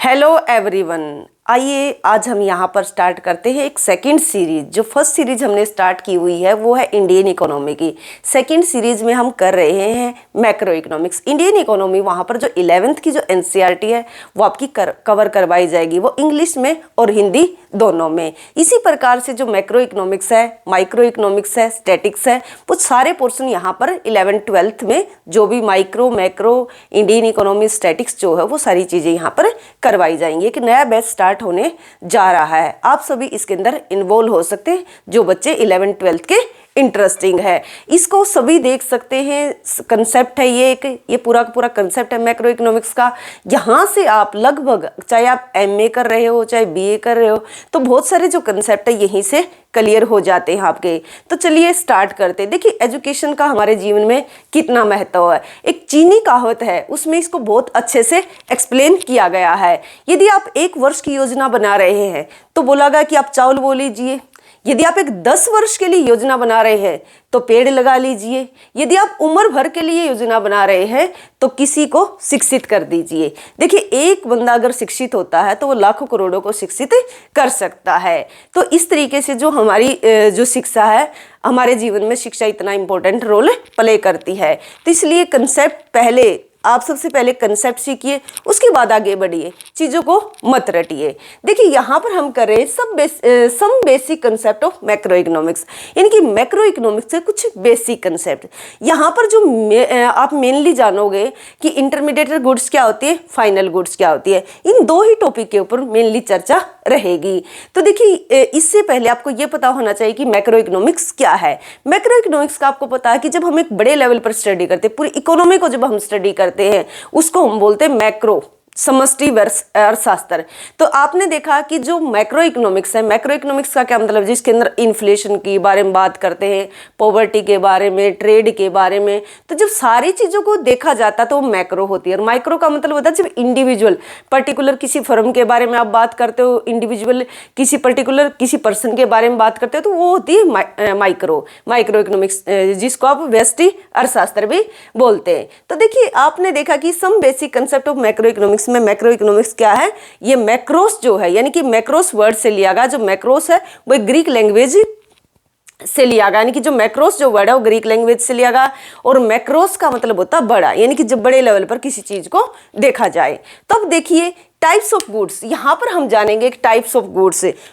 Hello everyone, आइए आज हम यहाँ पर स्टार्ट करते हैं एक सेकंड सीरीज। जो फर्स्ट सीरीज हमने स्टार्ट की हुई है वो है इंडियन इकोनॉमी की। सेकंड सीरीज में हम कर रहे हैं मैक्रो इकोनॉमिक्स। इंडियन इकोनॉमी वहाँ पर जो 11th की जो एनसीईआरटी है वो आपकी कवर करवाई जाएगी, वो इंग्लिश में और हिंदी दोनों में। इसी प्रकार से जो मैक्रो इकोनॉमिक्स है, माइक्रो इकोनॉमिक्स है, स्टैटिक्स है, वो सारे पोर्शन यहाँ पर 11th-12th में जो भी micro macro Indian economy statics जो है वो सारी चीज़ें यहाँ पर करवाई जाएंगी। एक नया बैच स्टार्ट होने जा रहा है, आप सभी इसके अंदर इन्वॉल्व हो सकते हैं जो बच्चे 11th-12th के इंटरेस्टिंग है। इसको सभी देख सकते हैं, कंसेप्ट है ये पूरा का पूरा कंसेप्ट है मैक्रो इकोनॉमिक्स का। यहाँ से आप लगभग चाहे आप एमए कर रहे हो चाहे बीए कर रहे हो तो बहुत सारे जो कंसेप्ट है यहीं से क्लियर हो जाते हैं आपके। तो चलिए स्टार्ट करते हैं। देखिए एजुकेशन का हमारे जीवन में कितना महत्व है। एक चीनी कहावत है उसमें इसको बहुत अच्छे से एक्सप्लेन किया गया है। यदि आप 1 वर्ष की योजना बना रहे हैं तो बोला गया कि आप चावल बो लीजिए। यदि आप एक 10 वर्ष के लिए योजना बना रहे हैं तो पेड़ लगा लीजिए। यदि आप उम्र भर के लिए योजना बना रहे हैं तो किसी को शिक्षित कर दीजिए। देखिए एक बंदा अगर शिक्षित होता है तो वो लाखों करोड़ों को शिक्षित कर सकता है। तो इस तरीके से जो हमारी जो शिक्षा है, हमारे जीवन में शिक्षा इतना इम्पोर्टेंट रोल प्ले करती है। तो इसलिए कंसेप्ट पहले आप सबसे पहले कंसेप्ट सीखिए, उसके बाद आगे बढ़िए, चीज़ों को मत रटिए। देखिए यहाँ पर हम कर रहे हैं some basic concept of macroeconomics, यानी कि मैक्रो इकोनॉमिक्स से कुछ बेसिक कंसेप्ट। यहाँ पर जो आप मेनली जानोगे कि इंटरमीडिएट गुड्स क्या होती है, फाइनल गुड्स क्या होती है, इन 2 ही टॉपिक के ऊपर मेनली चर्चा रहेगी। तो देखिए इससे पहले आपको ये पता होना चाहिए कि मैक्रो इकोनॉमिक्स क्या है। मैक्रो इकोनॉमिक्स का आपको पता है कि जब हम एक बड़े लेवल पर स्टडी करते हैं, पूरी इकोनॉमी को जब हम स्टडी करते हैं उसको हम बोलते हैं मैक्रो समष्टि अर्थशास्त्र। तो आपने देखा कि जो मैक्रो इकोनॉमिक्स है, मैक्रो इकोनॉमिक्स का क्या मतलब, जिसके अंदर इन्फ्लेशन के बारे में बात करते हैं, पॉवर्टी के बारे में, ट्रेड के बारे में, तो जब सारी चीज़ों को देखा जाता है तो वो मैक्रो होती है। और माइक्रो का मतलब होता है जब इंडिविजुअल पर्टिकुलर किसी फर्म के बारे में आप बात करते हो, इंडिविजुअल किसी पर्टिकुलर किसी पर्सन के बारे में बात करते हो, तो वो होती है माइक्रो इकोनॉमिक्स, जिसको आप व्यष्टि अर्थशास्त्र भी बोलते हैं। तो देखिए आपने देखा कि some basic concept of macroeconomics में मैक्रो इकोनॉमिक्स क्या है, ये मैक्रोस जो है, यानी कि मैक्रोस वर्ड से लिया गया। जो मैक्रोस है वो एक ग्रीक लैंग्वेज से लिया गया, यानी कि जो मैक्रोस जो वर्ड है वो ग्रीक लैंग्वेज से लिया गया। और मैक्रोस का मतलब होता है बड़ा, यानी कि जब बड़े लेवल पर किसी चीज को देखा जाए। तो अब देखिए टाइप्स ऑफ गुड्स, यहाँ पर हम जानेंगे टाइप्स ऑफ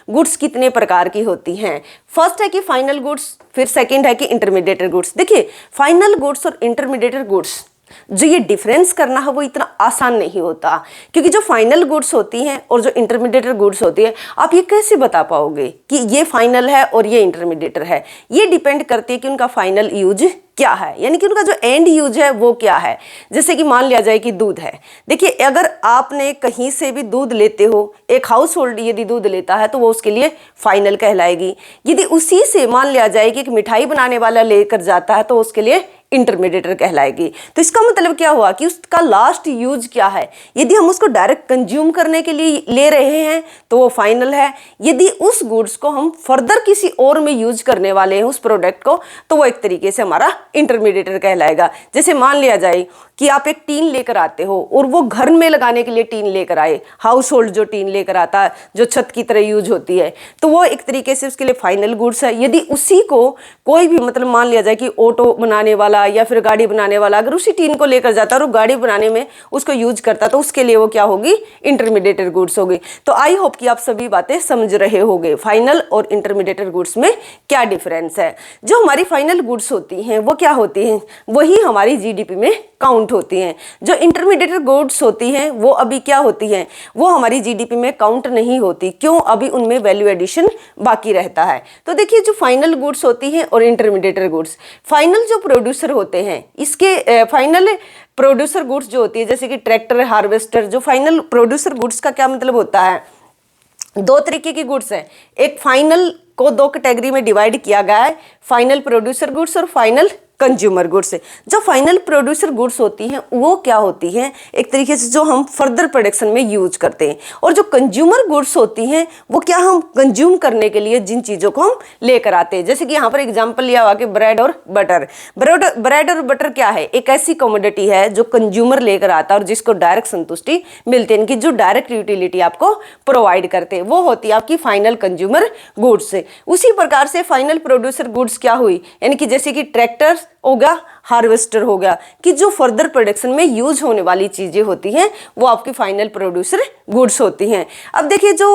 गुड्स कितने प्रकार की होती हैं। फर्स्ट है कि फाइनल गुड्स, फिर सेकंड है कि इंटरमीडिएट गुड्स। देखिए फाइनल गुड्स और इंटरमीडिएट गुड्स जो ये डिफरेंस करना है वो इतना आसान नहीं होता, क्योंकि जो फाइनल गुड्स होती हैं और जो इंटरमीडिएट गुड्स होती है, आप ये कैसे बता पाओगे कि ये फाइनल है और ये इंटरमीडिएट है। ये डिपेंड करती है कि उनका फाइनल यूज क्या है, यानी कि उनका जो एंड यूज है वो क्या है। जैसे कि मान लिया जाए कि दूध है। देखिए अगर आपने कहीं से भी दूध लेते हो, एक हाउस होल्ड यदि दूध लेता है तो वो उसके लिए फाइनल कहलाएगी। यदि उसी से मान लिया जाए कि एक मिठाई बनाने वाला लेकर जाता है तो उसके लिए इंटरमीडिएट कहलाएगी। तो इसका मतलब क्या हुआ कि उसका लास्ट यूज क्या है। यदि हम उसको डायरेक्ट कंज्यूम करने के लिए ले रहे हैं तो वो फाइनल है। यदि उस गुड्स को हम फर्दर किसी और में यूज करने वाले हैं उस प्रोडक्ट को, तो वो एक तरीके से हमारा इंटरमीडिएट कहलाएगा। जैसे मान लिया जाए कि आप एक टीन लेकर आते हो और वो घर में लगाने के लिए टीन लेकर आए, हाउस होल्ड जो टीन लेकर आता है जो छत की तरह यूज होती है, तो वो एक तरीके से उसके लिए फाइनल गुड्स है। यदि उसी को कोई भी मतलब मान लिया जाए कि ऑटो बनाने वाला या फिर गाड़ी बनाने वाला अगर उसी टीन को लेकर जाता है और गाड़ी बनाने में उसको यूज करता तो उसके लिए वो क्या होगी, इंटरमीडिएट गुड्स होगी। तो आई होप कि आप सभी बातें समझ रहे होंगे फाइनल और इंटरमीडिएट गुड्स में क्या डिफरेंस है। जो हमारी फाइनल गुड्स होती हैं वो क्या होती हैं, वही हमारी जीडीपी में काउंट होती हैं। जो इंटरमीडिएट गुड्स होती हैं वो अभी क्या होती हैं, वो हमारी जीडीपी में काउंट नहीं होती। क्यों, अभी उनमें वैल्यू एडिशन बाकी रहता है। तो देखिए जो फाइनल गुड्स होती हैं और इंटरमीडिएट गुड्स, फाइनल जो प्रोड्यूसर होते हैं, इसके फाइनल प्रोड्यूसर गुड्स जो होती है जैसे कि ट्रैक्टर, हार्वेस्टर, जो फाइनल प्रोड्यूसर गुड्स का क्या मतलब होता है, 2 तरीके की गुड्स हैं। एक फाइनल को 2 कैटेगरी में डिवाइड किया गया है, फाइनल प्रोड्यूसर गुड्स और फाइनल कंज्यूमर गुड्स। जो फाइनल प्रोड्यूसर गुड्स होती हैं वो क्या होती हैं, एक तरीके से जो हम फर्दर प्रोडक्शन में यूज करते हैं। और जो कंज्यूमर गुड्स होती हैं वो क्या, हम कंज्यूम करने के लिए जिन चीज़ों को हम लेकर आते हैं। जैसे कि यहाँ पर एग्जाम्पल लिया हुआ कि ब्रेड और बटर। ब्रेड और बटर क्या है, एक ऐसी कमोडिटी है जो कंज्यूमर लेकर आता है और जिसको डायरेक्ट संतुष्टि मिलती है, इनकी जो डायरेक्ट यूटिलिटी आपको प्रोवाइड करते हैं वो होती है आपकी फाइनल कंज्यूमर गुड्स। उसी प्रकार से फाइनल प्रोड्यूसर गुड्स क्या हुई, यानी कि जैसे कि ट्रैक्टर हो गया, हार्वेस्टर हो गया, कि जो फर्दर प्रोडक्शन में यूज होने वाली चीजें होती हैं वो आपकी फाइनल प्रोड्यूसर गुड्स होती हैं। अब देखिए जो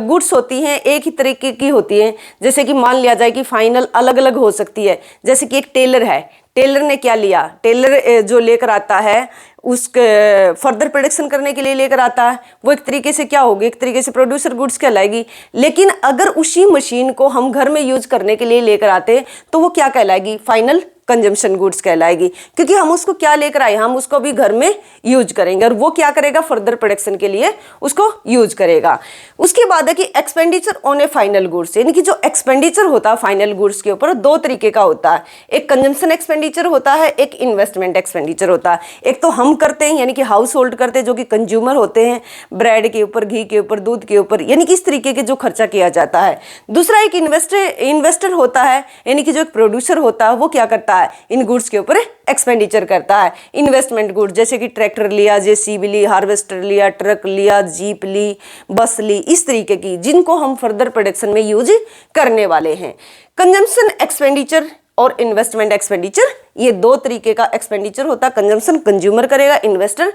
गुड्स होती हैं एक ही तरीके की होती हैं, जैसे कि मान लिया जाए कि फाइनल अलग अलग हो सकती है। जैसे कि एक टेलर है, टेलर ने क्या लिया, टेलर जो लेकर आता है उसके फर्दर प्रोडक्शन करने के लिए लेकर आता है, वो एक तरीके से क्या होगी, एक तरीके से प्रोड्यूसर गुड्स कहलाएगी। लेकिन अगर उसी मशीन को हम घर में यूज करने के लिए लेकर आते हैं तो वो क्या कहलाएगी, फाइनल कंजम्पशन गुड्स कहलाएगी, क्योंकि हम उसको क्या लेकर आए, हम उसको भी घर में यूज करेंगे और वो क्या करेगा, फर्दर प्रोडक्शन के लिए उसको यूज करेगा। उसके बाद है कि expenditure on A final goods, यानी कि जो एक्सपेंडिचर होता है फाइनल गुड्स के ऊपर दो तरीके का होता है, एक कंजम्पशन एक्सपेंडिचर होता है, एक इन्वेस्टमेंट एक्सपेंडिचर होता है। एक तो हम करते हैं यानी कि हाउस होल्ड करते हैं जो कि कंज्यूमर होते हैं, ब्रेड के ऊपर, घी के ऊपर, दूध के ऊपर, यानी कि इस तरीके के जो खर्चा किया जाता है। दूसरा एक इन्वेस्टर होता है, यानी कि जो एक प्रोड्यूसर होता है वो क्या करता है, इन गुड्स के ऊपर एक्सपेंडिचर करता है। इन्वेस्टमेंट गुड्स जैसे कि ट्रैक्टर लिया, जेसीबी ली, हार्वेस्टर लिया, ट्रक लिया, जीप ली, बस ली, इस तरीके की जिनको हम फर्दर प्रोडक्शन में यूज करने वाले हैं। कंजम्पशन एक्सपेंडिचर और इन्वेस्टमेंट एक्सपेंडिचर, ये दो तरीके का एक्सपेंडिचर होता है। कंजम्पशन कंज्यूमर करेगा, इन्वेस्टर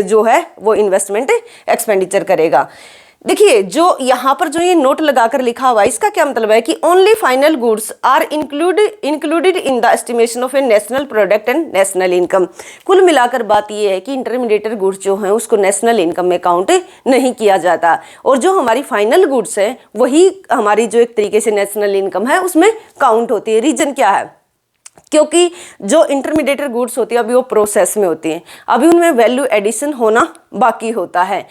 जो है वो इन्वेस्टमेंट एक्सपेंडिचर करेगा। देखिए जो यहाँ पर जो ये नोट लगाकर लिखा हुआ है इसका क्या मतलब है कि only final goods are included in the estimation of a national product and national income. कुल मिलाकर बात ये है कि इंटरमीडिएट गुड्स जो हैं उसको नेशनल इनकम में काउंट नहीं किया जाता और जो हमारी फाइनल गुड्स है वही हमारी जो एक तरीके से नेशनल इनकम है उसमें काउंट होती है। रीजन क्या है, क्योंकि जो इंटरमीडिएट गुड्स होती है अभी वो प्रोसेस में होती हैं, अभी उनमें वैल्यू एडिशन होना बाकी होता है,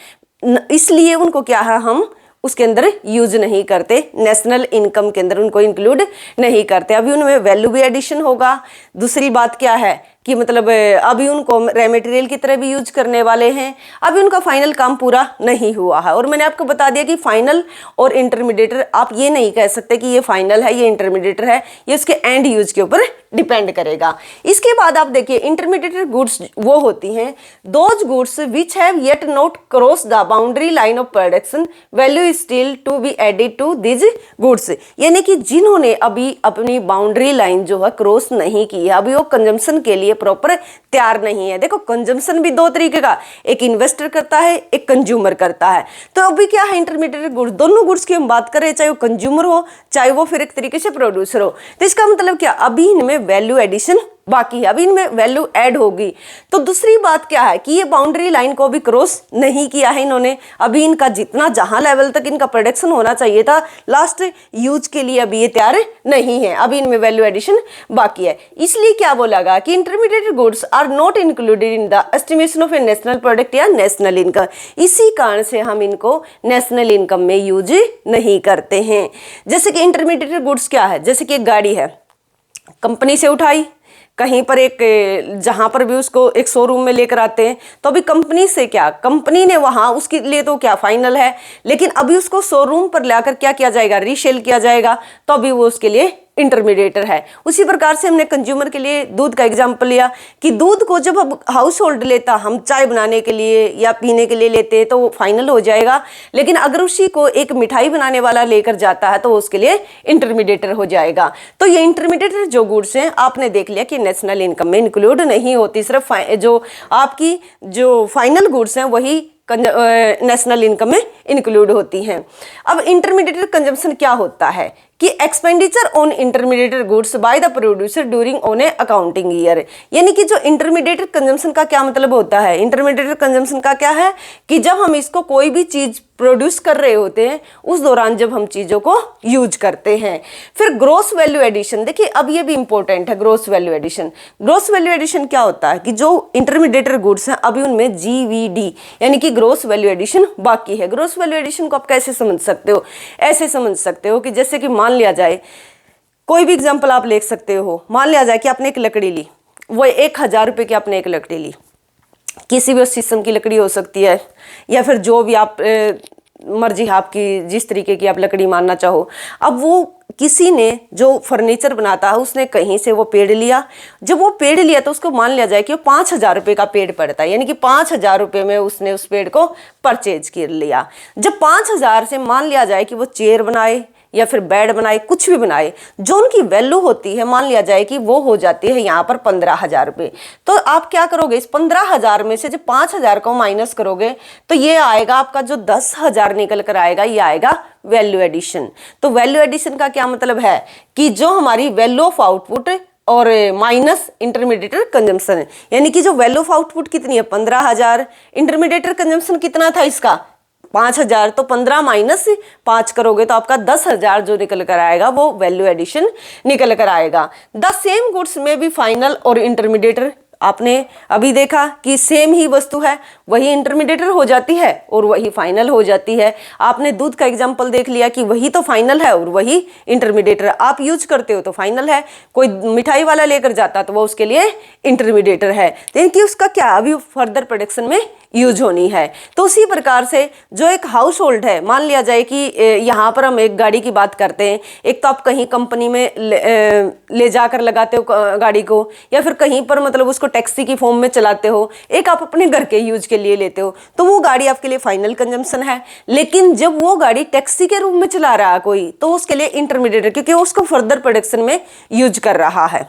इसलिए उनको क्या है हम उसके अंदर यूज नहीं करते, नेशनल इनकम के अंदर उनको इंक्लूड नहीं करते। अभी उनमें वैल्यू भी एडिशन होगा। दूसरी बात क्या है कि मतलब अभी उनको रॉ मटेरियल की तरह भी यूज करने वाले हैं, अभी उनका फाइनल काम पूरा नहीं हुआ है। और मैंने आपको बता दिया कि फाइनल और इंटरमीडिएट आप ये नहीं कह सकते कि ये फाइनल है ये इंटरमीडिएट है, ये उसके एंड यूज के ऊपर डिपेंड करेगा। इसके बाद आप देखिए इंटरमीडिएट गुड्स वो होती हैं those goods which have yet not cross the boundary line of production value still to be added to this goods, यानी कि जिन्होंने अभी अपनी बाउंड्री लाइन जो है क्रॉस नहीं की है, अभी वो कंजम्पशन के लिए प्रॉपर तैयार नहीं है। देखो कंजम्पशन भी दो तरीके का, एक इन्वेस्टर करता है, एक कंज्यूमर करता है। तो अभी क्या है इंटरमीडिएट गुड्स, दोनों गुड्स की हम बात करें चाहे वो कंज्यूमर हो चाहे वो फिर एक तरीके से प्रोड्यूसर हो, तो इसका मतलब क्या अभी इनमें वैल्यू एडिशन बाकी है, अभी इनमें वैल्यू ऐड होगी। तो दूसरी बात क्या है कि ये बाउंड्री लाइन को भी क्रॉस नहीं किया है इन्होंने, अभी इनका जितना जहां लेवल तक इनका प्रोडक्शन होना चाहिए था लास्ट यूज के लिए अभी ये तैयार नहीं है, अभी इनमें वैल्यू एडिशन बाकी है। इसलिए क्या बोला कि intermediate goods are not included in the estimation of a national product या नेशनल इनकम, इसी कारण से हम इनको नेशनल इनकम में यूज नहीं करते हैं। जैसे कि इंटरमीडिएट गुड्स क्या है, जैसे कि एक गाड़ी है, कंपनी से उठाई, कहीं पर एक जहाँ पर भी उसको एक शोरूम में लेकर आते हैं, तो अभी कंपनी से क्या, कंपनी ने वहाँ उसके लिए तो क्या फाइनल है, लेकिन अभी उसको शोरूम पर लाकर क्या किया जाएगा, रीसेल किया जाएगा, तो अभी वो उसके लिए इंटरमीडिएटर है। उसी प्रकार से हमने कंज्यूमर के लिए दूध का एग्जांपल लिया कि दूध को जब हम हाउस होल्ड लेता, हम चाय बनाने के लिए या पीने के लिए लेते हैं तो वो फाइनल हो जाएगा, लेकिन अगर उसी को एक मिठाई बनाने वाला लेकर जाता है तो उसके लिए इंटरमीडिएटर हो जाएगा। तो ये इंटरमीडिएटर जो गुड्स हैं आपने देख लिया कि नेशनल इनकम में इंक्लूड नहीं होती, सिर्फ जो आपकी जो फाइनल गुड्स हैं वही नेशनल इनकम में इंक्लूड होती हैं। अब इंटरमीडिएट कंजम्पशन क्या होता है कि expenditure on intermediate goods by the producer during on A accounting year, यानी कि जो इंटरमीडिएट कंजम्पशन का क्या मतलब होता है, इंटरमीडिएट कंजम्पशन का क्या है कि जब हम इसको कोई भी चीज प्रोड्यूस कर रहे होते हैं उस दौरान जब हम चीजों को यूज करते हैं। फिर ग्रोस वैल्यू एडिशन, देखिए अब ये भी इंपॉर्टेंट है gross value addition. Gross value addition क्या होता है कि जो इंटरमीडिएट गुड्स हैं अभी उनमें जीवीडी यानी कि ग्रोस वैल्यू एडिशन बाकी है। ग्रोस वैल्यू एडिशन को आप कैसे समझ सकते हो, ऐसे समझ सकते हो कि जैसे कि मान लिया जाए कोई भी एग्जाम्पल आप ले सकते हो। मान लिया जाए कि आपने एक लकड़ी ली, वो 1000 रुपये की आपने एक लकड़ी ली, किसी भी शीशम की लकड़ी हो सकती है या फिर जो भी आप मर्जी आपकी, जिस तरीके की आप लकड़ी मानना चाहो। अब वो किसी ने जो फर्नीचर बनाता है उसने कहीं से वो पेड़ लिया, जब वो पेड़ लिया तो उसको मान लिया जाए कि वो 5000 रुपये का पेड़ पड़ता है, यानी कि 5000 रुपये में उसने उस पेड़ को परचेज कर लिया। जब 5000 से मान लिया जाए कि वो चेयर बनाए या फिर बेड बनाए, कुछ भी बनाए, जो उनकी वैल्यू होती है मान लिया जाए कि वो हो जाती है यहाँ पर 15,000 रुपये। तो आप क्या करोगे, इस 15,000 में से जब 5,000 को माइनस करोगे तो ये आएगा आपका जो 10,000 निकल कर आएगा, ये आएगा वैल्यू एडिशन। तो वैल्यू एडिशन का क्या मतलब है कि जो हमारी वैल्यू ऑफ आउटपुट और माइनस इंटरमीडिएटर कंजम्पशन है, यानी कि जो वैल्यू ऑफ आउटपुट कितनी है 15,000, इंटरमीडिएटर कंजम्पशन कितना था इसका 5,000, तो 15 माइनस 5 करोगे तो आपका 10,000 जो निकल कर आएगा वो वैल्यू एडिशन निकल कर आएगा। द सेम गुड्स में भी फाइनल और इंटरमीडिएटर, आपने अभी देखा कि सेम ही वस्तु है, वही इंटरमीडिएटर हो जाती है और वही फाइनल हो जाती है। आपने दूध का एग्जांपल देख लिया कि वही तो फाइनल है और वही इंटरमीडिएटर आप यूज करते हो तो फाइनल है, कोई मिठाई वाला लेकर जाता तो वो उसके लिए इंटरमीडिएटर है, लेकिन कि उसका क्या अभी फर्दर प्रोडक्शन में यूज होनी है। तो उसी प्रकार से जो एक हाउस होल्ड है, मान लिया जाए कि यहाँ पर हम एक गाड़ी की बात करते हैं, एक तो आप कहीं कंपनी में ले जाकर लगाते हो गाड़ी को, या फिर कहीं पर मतलब उसको टैक्सी की फॉर्म में चलाते हो, एक आप अपने घर के यूज के लिए लेते हो, तो वो गाड़ी आपके लिए फाइनल कंजम्पशन है। लेकिन जब वो गाड़ी टैक्सी के रूप में चला रहा है कोई, तो उसके लिए इंटरमीडिएट है, क्योंकि उसको फर्दर प्रोडक्शन में यूज कर रहा है।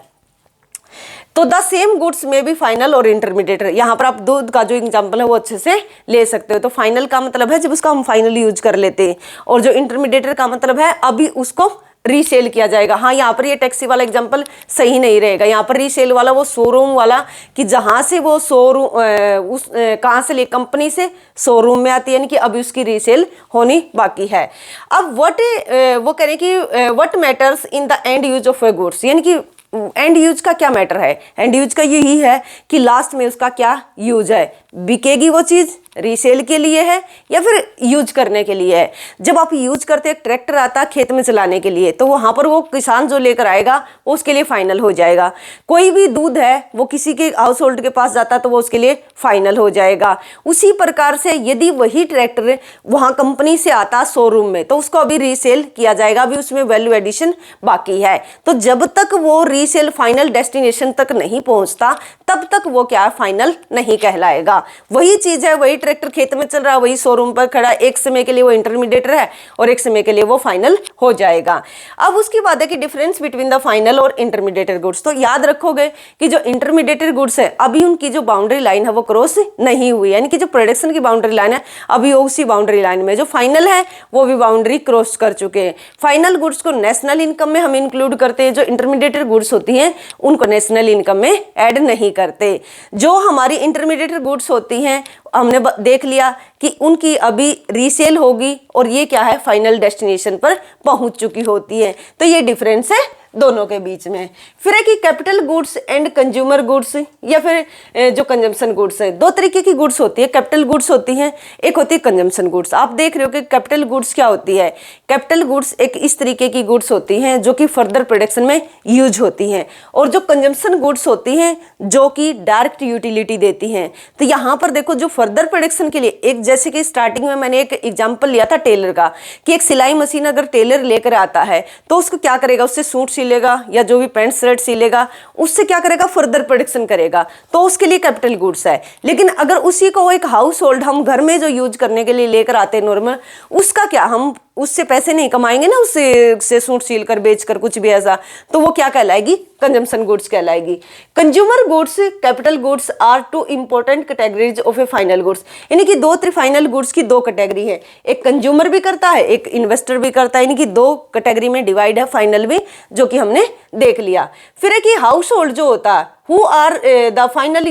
तो द सेम गुड्स में भी फाइनल और इंटरमीडिएट, यहाँ पर आप दूध का जो एग्जांपल है वो अच्छे से ले सकते हो। तो फाइनल का मतलब है जब उसका हम फाइनल यूज कर लेते हैं, और जो इंटरमीडिएट का मतलब है अभी उसको रीसेल किया जाएगा। हाँ, यहाँ पर ये टैक्सी वाला एग्जांपल सही नहीं रहेगा, यहाँ पर रीसेल वाला वो शोरूम वाला कि जहाँ से वो शोरूम कहाँ से ले, कंपनी से शोरूम में आती है, यानी कि अभी उसकी रीसेल होनी बाकी है। अब वो कह रहे हैं कि what matters in the end use of A goods, यानी कि एंड यूज का क्या मैटर है, एंड यूज का यही है कि लास्ट में उसका क्या यूज है, बिकेगी वो चीज़ रीसेल के लिए है या फिर यूज करने के लिए है। जब आप यूज करते, एक ट्रैक्टर आता है खेत में चलाने के लिए, तो वहाँ पर वो किसान जो लेकर आएगा वो उसके लिए फाइनल हो जाएगा। कोई भी दूध है वो किसी के हाउस होल्ड के पास जाता है तो वो उसके लिए फाइनल हो जाएगा। उसी प्रकार से यदि वही ट्रैक्टर वहाँ कंपनी से आता शोरूम में, तो उसको अभी रीसेल किया जाएगा, अभी उसमें वैल्यू एडिशन बाकी है। तो जब तक वो रीसेल फाइनल डेस्टिनेशन तक नहीं पहुँचता तब तक वो क्या फाइनल नहीं कहलाएगा। वही चीज़ है, वही ट्रैक्टर खेत में चल रहा है, वही शोरूम पर खड़ा, एक समय के लिए वो इंटरमीडिएटर है और एक समय के लिए वो फाइनल हो जाएगा। अब उसकी बात है कि डिफरेंस बिटवीन द फाइनल और इंटरमीडिएटर गुड्स। तो याद रखोगे कि जो इंटरमीडिएटर गुड्स है अभी उनकी जो बाउंड्री लाइन है वो क्रॉस नहीं हुई, यानी कि जो प्रोडक्शन की बाउंड्री लाइन है अभी उसी बाउंड्री लाइन में, जो फाइनल है वो भी बाउंड्री क्रॉस कर चुके हैं। फाइनल गुड्स को नेशनल इनकम में हम इंक्लूड करते हैं, जो इंटरमीडिएटर गुड्स होती हैं उनको नेशनल इनकम में ऐड नहीं करते। जो हमारी इंटरमीडिएटर गुड्स होती हैं हमने देख लिया कि उनकी अभी रीसेल होगी और ये क्या है फाइनल डेस्टिनेशन पर पहुंच चुकी होती है। तो ये डिफरेंस है दोनों के बीच में। फिर है कि capital goods and consumer goods, या फिर जो कंजम्पशन गुड्स है, दो तरीके की गुड्स होती है। कैपिटल गुड्स होती हैं, एक होती है कंजम्पशन गुड्स। आप देख रहे हो कि कैपिटल गुड्स क्या होती है। कैपिटल गुड्स एक इस तरीके की गुड्स होती हैं जो कि फर्दर प्रोडक्शन में यूज होती हैं, और जो कंजम्पशन गुड्स होती हैं जो कि डायरेक्ट यूटिलिटी देती हैं। तो यहाँ पर देखो जो फर्दर प्रोडक्शन के लिए, एक जैसे कि स्टार्टिंग में मैंने एक एग्जाम्पल लिया था टेलर का, कि एक सिलाई मशीन अगर टेलर लेकर आता है तो उसको क्या करेगा, उससे सूट सिलेगा या जो भी पैंट शर्ट सिलेगा उससे क्या करेगा फर्दर प्रोडक्शन करेगा, तो उसके लिए कैपिटल गुड्स है। लेकिन अगर उसी को एक हाउस होल्ड हम घर में जो यूज करने के लिए लेकर आते हैं नॉर्मल, उसका क्या, हम उससे पैसे नहीं कमाएंगे ना, उससे सूट सील कर बेच कर कुछ भी ऐसा, तो वो क्या कहलाएगी कंजम्पशन गुड्स कहलाएगी। Consumer goods capital goods are two important categories of a final goods, यानी कि दो फाइनल गुड्स की दो कैटेगरी है, एक कंज्यूमर भी करता है एक इन्वेस्टर भी करता है, यानी कि दो कैटेगरी में डिवाइड है फाइनल भी, जो कि हमने देख लिया। फिर है कि हाउस होल्ड जो होता है who are the final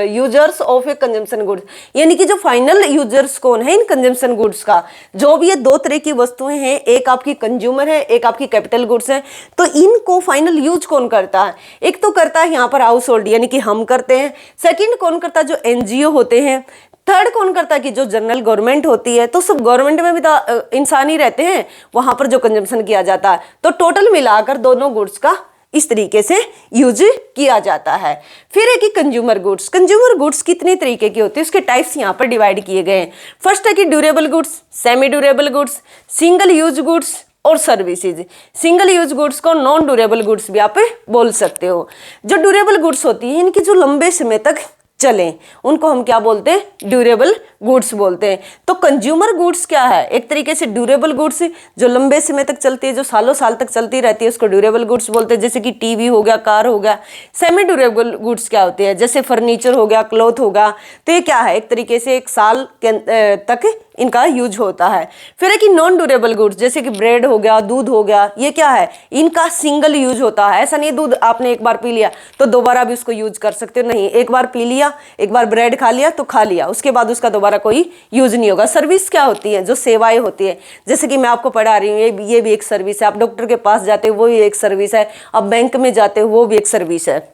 users of a consumption goods, यानी कि जो फाइनल यूजर्स कौन है इन कंजम्पशन गुड्स का। जो भी ये दो तरह की वस्तुएं हैं, एक आपकी कंज्यूमर है एक आपकी कैपिटल गुड्स है, तो इनको फाइनल यूज कौन करता है, एक तो करता है यहाँ पर हाउस होल्ड यानी कि हम करते हैं, सेकंड कौन करता है जो एनजीओ होते हैं, थर्ड कौन करता है कि जो जनरल गवर्नमेंट होती है, तो सब गवर्नमेंट में भी तो इंसान ही रहते हैं, वहां पर जो कंजम्पशन किया जाता है, तो टोटल मिलाकर दोनों गुड्स का इस तरीके से यूज किया जाता है। फिर है कि कंज्यूमर गुड्स। कंज्यूमर गुड्स कितने तरीके की होती है, उसके टाइप्स यहाँ पर डिवाइड किए गए हैं। फर्स्ट है कि durable goods, semi durable goods, single use goods और सर्विसेज। सिंगल यूज गुड्स को नॉन ड्यूरेबल गुड्स भी आप बोल सकते हो। जो ड्यूरेबल गुड्स होती है, इनकी जो लंबे समय तक चलें, उनको हम क्या बोलते हैं, ड्यूरेबल गुड्स बोलते हैं। तो कंज्यूमर गुड्स क्या है, एक तरीके से ड्यूरेबल गुड्स जो लंबे समय तक चलती है, जो सालों साल तक चलती रहती है, उसको ड्यूरेबल गुड्स बोलते हैं। जैसे कि टीवी हो गया, कार हो गया। सेमी ड्यूरेबल गुड्स क्या होते हैं, जैसे फर्नीचर हो गया, क्लॉथ होगा, तो ये क्या है, एक तरीके से एक साल तक इनका यूज होता है। फिर है कि नॉन ड्यूरेबल गुड्स, जैसे कि ब्रेड हो गया, दूध हो गया, ये क्या है, इनका सिंगल यूज होता है। ऐसा नहीं दूध आपने एक बार पी लिया तो दोबारा भी उसको यूज कर सकते हो, नहीं, एक बार पी लिया, एक बार ब्रेड खा लिया तो खा लिया, उसके बाद उसका दोबारा कोई यूज नहीं होगा। सर्विस क्या होती है, जो सेवाएं होती है, जैसे कि मैं आपको पढ़ा रही हूँ, ये भी एक सर्विस है। आप डॉक्टर के पास जाते हो, वो भी एक सर्विस है। आप बैंक में जाते हो, वो भी एक सर्विस है।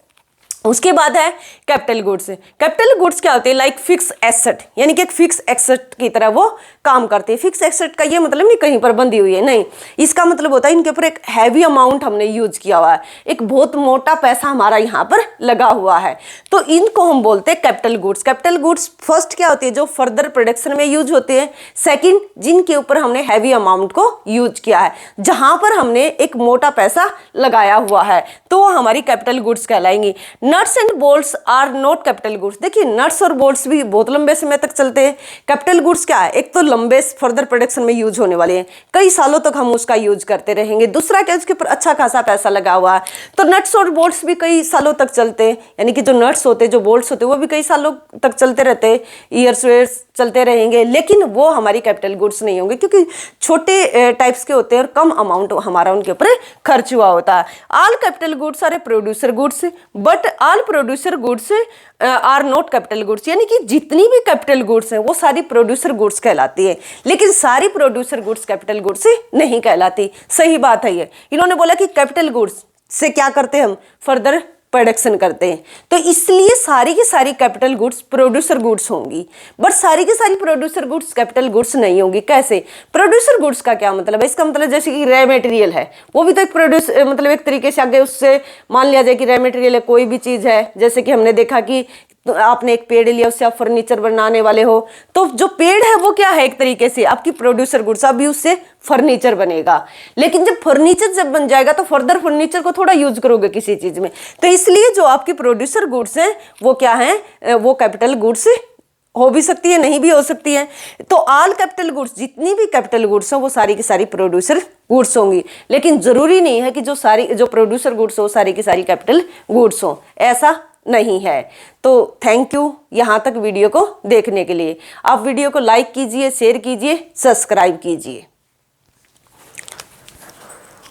उसके बाद है कैपिटल गुड्स। कैपिटल गुड्स क्या होते हैं, लाइक फिक्स एसेट, यानी कि एक फिक्स एसेट की तरह वो काम करते हैं। फिक्स एसेट का ये मतलब नहीं कहीं पर बंधी हुई है, नहीं, इसका मतलब होता है इनके ऊपर एक हैवी अमाउंट हमने यूज किया हुआ है, एक बहुत मोटा पैसा हमारा यहाँ पर लगा हुआ है, तो इनको हम बोलते हैं capital goods. Capital goods first क्या होती है, जो फर्दर प्रोडक्शन में यूज होते हैं। सेकेंड, जिनके ऊपर हमने हैवी अमाउंट को यूज किया है, जहां पर हमने एक मोटा पैसा लगाया हुआ है, तो वो हमारी कैपिटल गुड्स कहलाएंगी। Nuts and bolts are not capital goods. देखिए, नट्स और बोल्ट्स भी बहुत लंबे समय तक चलते हैं। कैपिटल गुड्स क्या है, एक तो लंबे फर्दर प्रोडक्शन में यूज होने वाले हैं, कई सालों तक हम उसका यूज करते रहेंगे। दूसरा क्या, उसके ऊपर अच्छा खासा पैसा लगा हुआ है, तो नट्स और बोल्ट्स भी कई सालों तक चलते हैं, यानी कि जो नट्स होते हैं, जो बोल्ट्स होते हैं, वो भी कई सालों तक चलते रहते हैं, ईयर्स वेयर्स चलते रहेंगे, लेकिन वो हमारी कैपिटल गुड्स नहीं होंगे, क्योंकि छोटे टाइप्स के होते हैं और कम अमाउंट हमारा उनके ऊपर खर्च हुआ होता है। All capital goods are producer goods, but all producer goods are not capital goods, यानी कि जितनी भी कैपिटल गुड्स हैं वो सारी प्रोड्यूसर गुड्स कहलाती है, लेकिन सारी प्रोड्यूसर गुड्स कैपिटल गुड्स नहीं कहलाती। सही बात है ये। इन्होंने बोला कि कैपिटल गुड्स से क्या करते हैं हम, फर्दर प्रोडक्शन करते हैं, तो इसलिए सारी की सारी कैपिटल गुड्स प्रोड्यूसर गुड्स होंगी, बट सारी की सारी प्रोड्यूसर गुड्स कैपिटल गुड्स नहीं होंगी। कैसे, प्रोड्यूसर गुड्स का क्या मतलब है, इसका मतलब जैसे कि रॉ मटेरियल है, वो भी तो एक प्रोड्यूस मतलब एक तरीके से आगे उससे मान लिया जाए कि रॉ मटेरियल है, कोई भी चीज़ है, जैसे कि हमने देखा कि तो आपने एक पेड़ लिया, उससे आप फर्नीचर बनाने वाले हो, तो जो पेड़ है वो क्या है, एक तरीके से आपकी प्रोड्यूसर गुड्स, अभी उससे फर्नीचर बनेगा, लेकिन जब फर्नीचर जब बन जाएगा तो फर्दर फर्नीचर को थोड़ा यूज करोगे किसी चीज में, तो इसलिए जो आपकी प्रोड्यूसर गुड्स हैं वो क्या है, वो कैपिटल गुड्स हो भी सकती है, नहीं भी हो सकती है। तो ऑल कैपिटल गुड्स, जितनी भी कैपिटल गुड्स हो वो सारी की सारी प्रोड्यूसर गुड्स होंगी, लेकिन जरूरी नहीं है कि जो प्रोड्यूसर गुड्स हो सारी की सारी कैपिटल गुड्स हो, ऐसा नहीं है। तो थैंक यू यहाँ तक वीडियो को देखने के लिए। आप वीडियो को लाइक कीजिए, शेयर कीजिए, सब्सक्राइब कीजिए।